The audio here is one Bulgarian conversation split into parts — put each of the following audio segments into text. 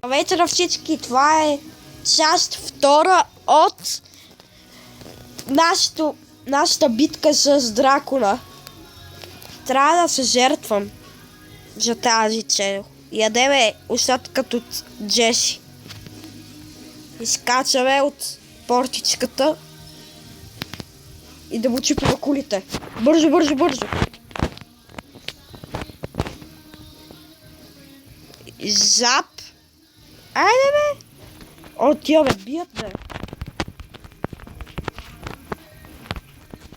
Здравейте на всички, това е част втора от нашата битка с дракона. Трябва да се жертвам за тази цел. Ядеме остаткът от Джеси. Изкачаме от портичката и да му чупим кулите. Бързо, бързо, бързо. Зап. Айде бе! О, тия бе, бият бе.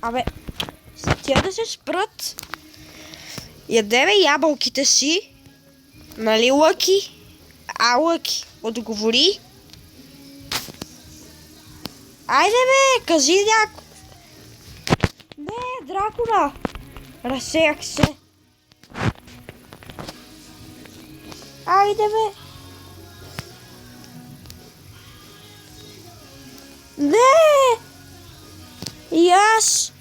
Абе, тия да се спрат. Ядеме ябълките си. Нали, Лъки? Лъки, отговори. Айде бе, кажи няко. Не, дракона. Разсеях се. Айде бе. Не! И аз!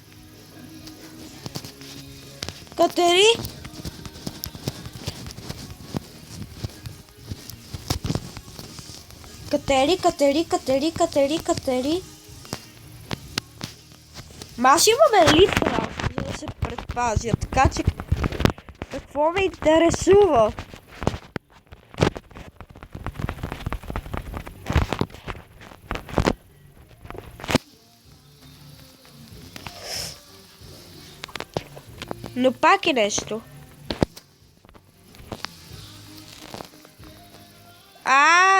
Катери? Катери. Аз имаме лифта, за да се предпазя, така че какво ме интересува? Но пак е нещо.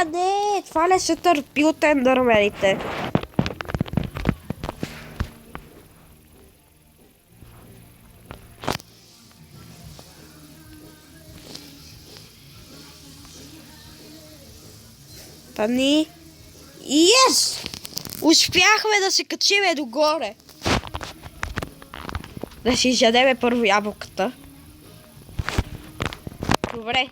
Не, това не се търпи от ендърмените. Тани. Yes! Успяхме да се качиме догоре. Да си изядеме първо ябълката. Добре.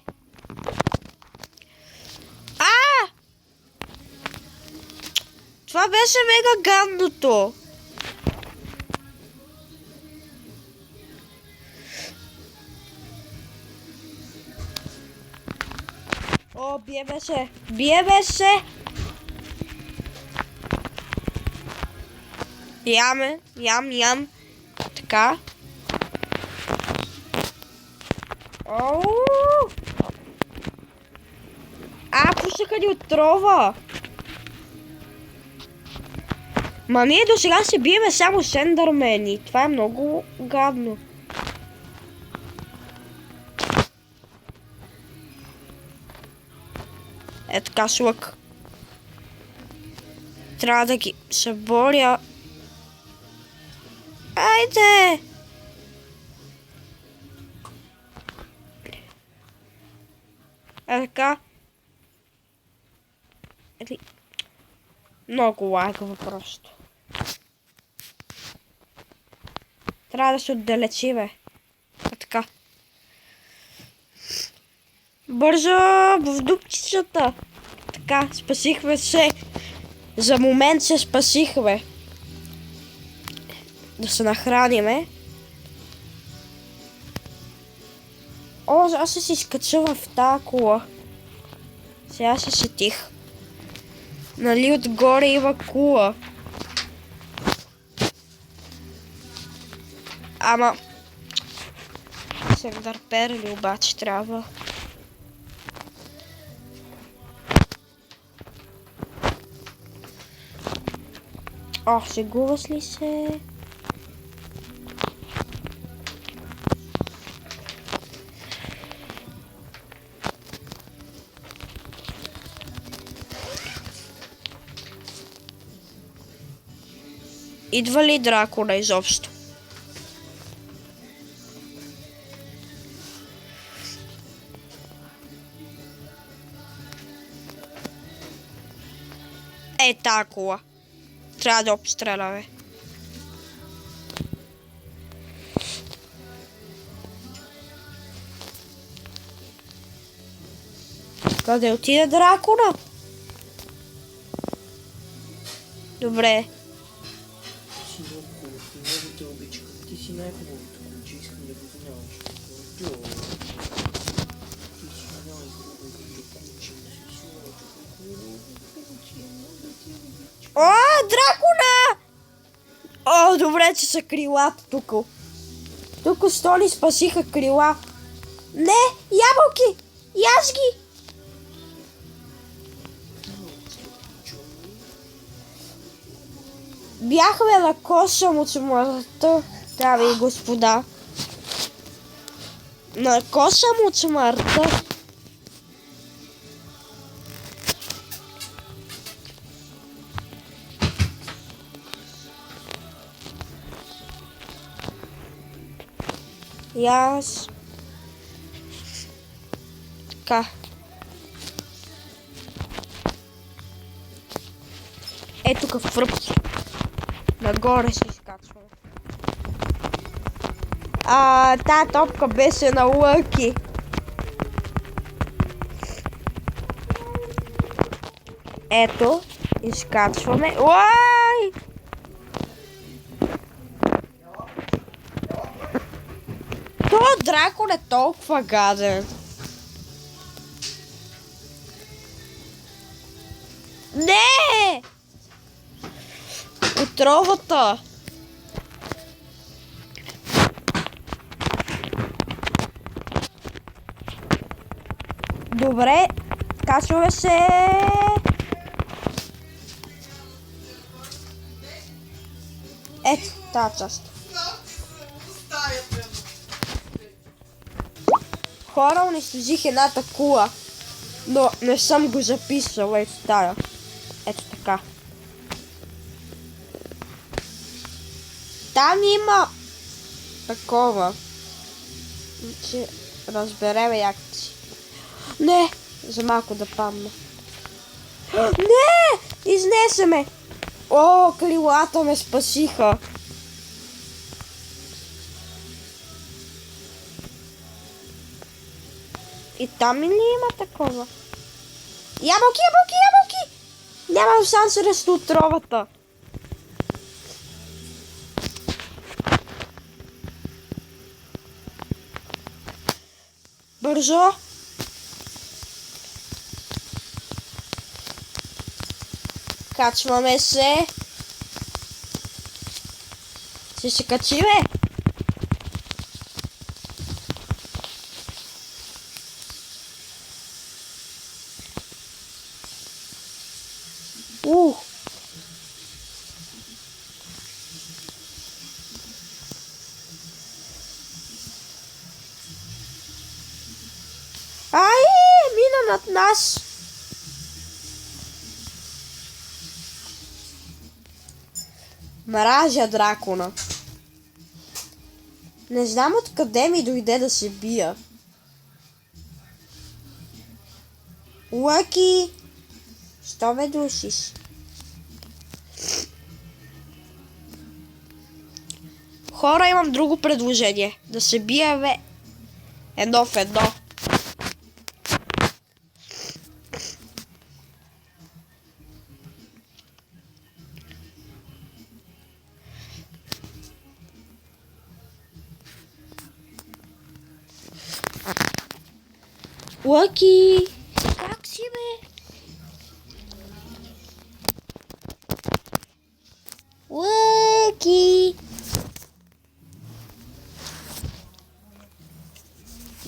Това беше мега гадното. О, биеме се. Биеме се. Ям. Така. Пуснаха ни отрова. Ма ние до сега се биеме само с ендърмени. Това е много гадно. Е така с лък. Трябва да ги съборя. Айде! Е така. Много лагава просто. Трябва да се отдалечи, бе. Така. Бързо в дупчицата. Така, спасихме се. За момент се спасихме. Да се нахраниме. Аз се си изкачила в тази кола. Сега се сетих. Нали отгоре има кула. Ама сендърперли обаче трябва. Шегуваш ли се? Идва ли дракона изобщо? Тая кола. Трябва да обстреляме. Къде отиде дракона? Добре. Много те обичам. Ти си най-хубавото момче, искам да го знаеш. Ти си най-хубавото момче на света. О, дракона! О, добре, че са крилата тук. Тук сто ни спасиха крила. Не, ябълки! Яж ги! Бяхме на коша му чумарта, дами и господа. На коша му чумарта. И аз... Така. Е, тук фръпки. Нагоре се изкачваме. Тая топка беше на Лъки. Ето, изкачваме. Уай! Това дракон е толкова гаден. Не! Отровата! Добре, качваме се. Ето, тази част. Хора, унищожих едната кула, но не съм го записал. Ето тая. Ето така. Там има такова. Че разбереме як си. Не! За малко да падна. Не! Изнесеме! О, крилата ме спасиха. И там ли има такова? Ябълки, ябълки, ябълки! Нямам шанс срещу отровата. Бързо! Качваме се. Ще се качиме. Ай, мина над нас. Мразя дракона. Не знам откъде ми дойде да се бия. Лъки! Що ме душиш? Хора, имам друго предложение. Да се биеме едно в едно. Лъки! Как си, бе? Лъки!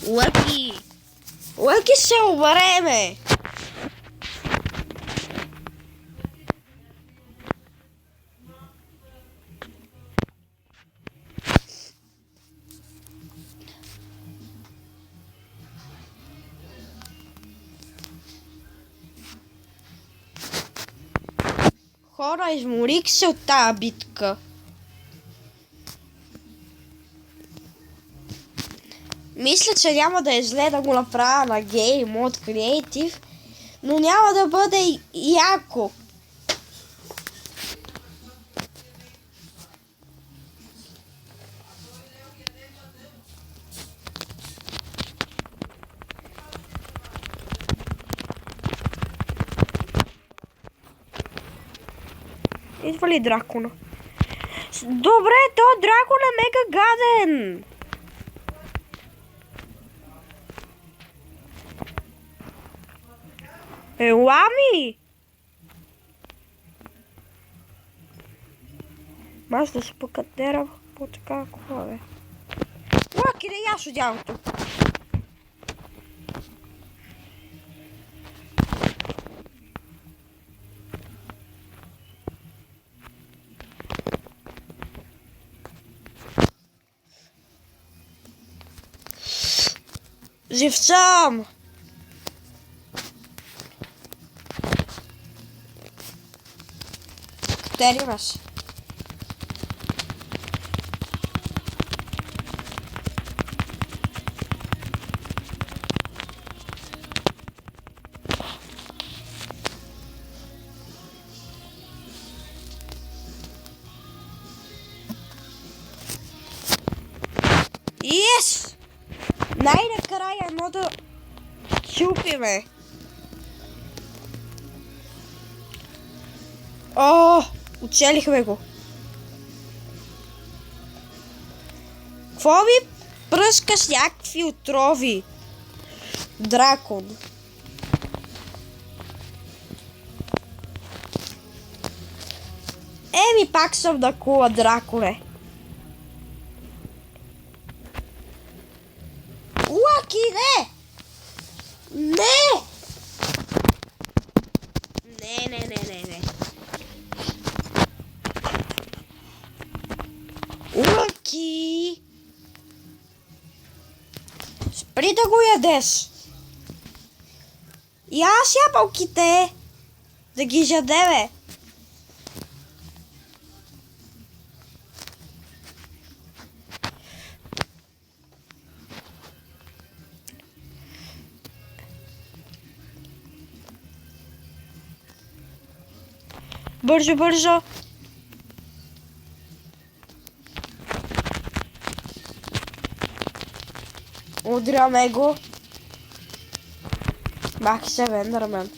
Лъки! Лъки, се обреме! Хора, изморих се от тази битка. Мисля, че няма да е зле да го направя на Game Mode Creative, но няма да бъде яко. Идва ли дракона? Добре, то дракон е мега гаден! Ела ми! Маш да се покатерам по така колове. Лаки, да яш одялото. Живцам! Къде имаш? Yes! Най-накрая едно да чупиме. О, оцелихме го. Какво ми пръска с някакви отрови? Дракон. Еми, пак съм на кула, драконе. Лаки, не! Не! Не. Лаки! Спри да го ядеш! Яш ябълките! Да ги жадеме! Бързо! Удряме го. Махи се, Ендърмен.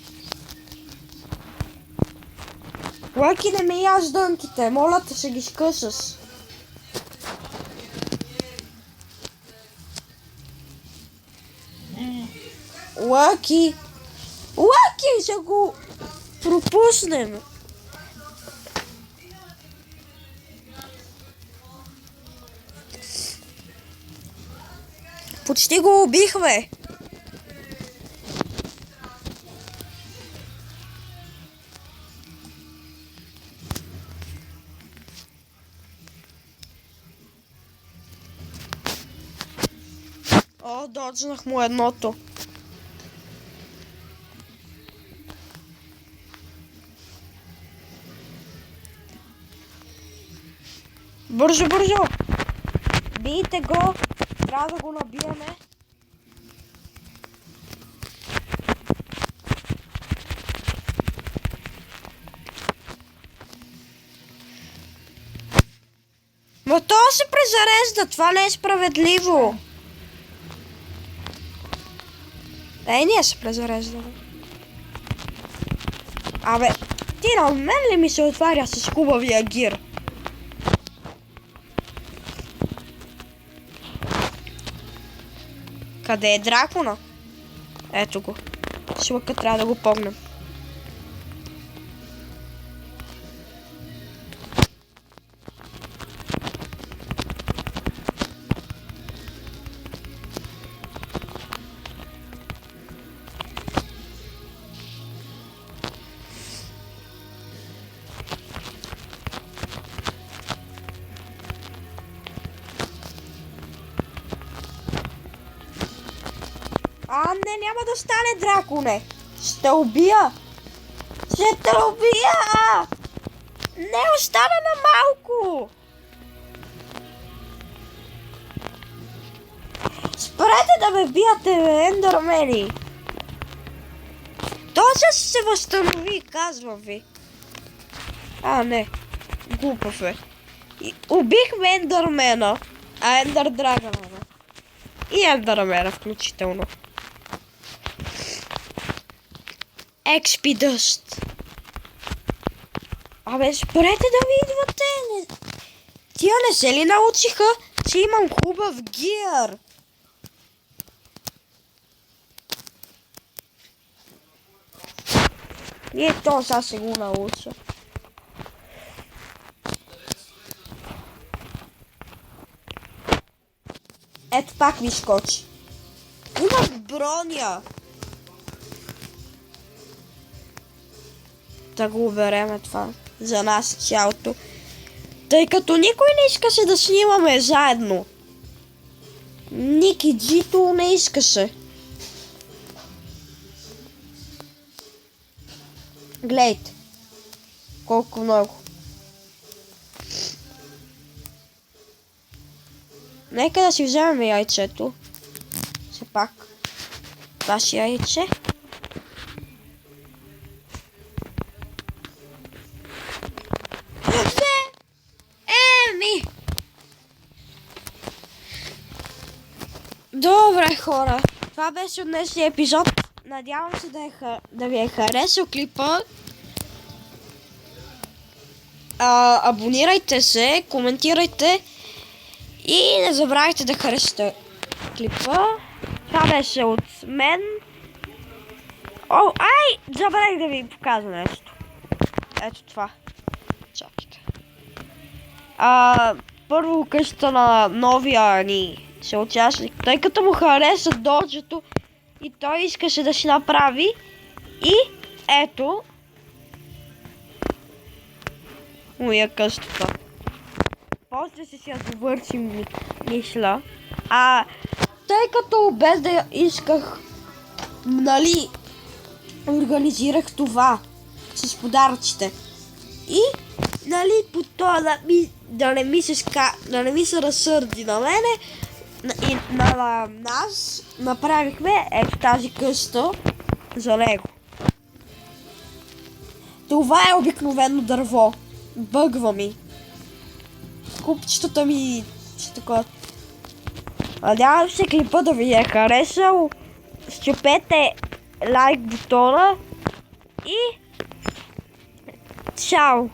Лаки, не ми яш дънките, моля те се ги скъсаш. Лаки, ще го пропуснем. Почти го убихме. О, доджнах му едното. Бързо! Бийте го! Трябва да го набиеме. Но то се презарежда, това не е справедливо. Ние се презареждаме. Абе, ти на мен ли ми се отваря с хубавия гир? Къде е дракона? Ето го. Шлъка трябва да го помням. Не, няма да стане, драконе. Ще убия. Не, остана на малко. Спрете да ме биете, ендърмени. То се възстанови, казвам ви. Не. Глупав е. Убихме ендърмена, ендър драгона. И ендърмена включително. XP дъст. Абе, спрете да ми идвате. Тия не се ли научиха, че имам хубав гир? И то сега се го науча. Ето пак ми скочи. Има броня. Да го убереме това за нас цялото. Тъй като никой не искаше да снимаме заедно. Ники Джито не искаше. Глейте. Колко много. Нека да си вземем яйцето. Все пак. Ваше яйце. Еми! Добре, хора. Това беше от днешния епизод. Надявам се да ви е харесал клипа. Абонирайте се, коментирайте и не забравяйте да харесате клипа. Това беше от мен. О, забравих да ви покажа нещо. Ето това. Чакайте. Първо къщата на новия ни съучастник, тъй като му хареса доджето и той искаше да си направи. И ето моя къщата. После си я довършим, мисля. Тъй като без да исках, нали, организирах това с подаръците. И, нали, по това да не ми се разсърди на мене и на нас, направихме ето тази къща за него. Това е обикновено дърво. Бъгва ми. Купчетата ми ще такова. Надявам се клипа да ви е харесал. Щупете лайк бутона и чао!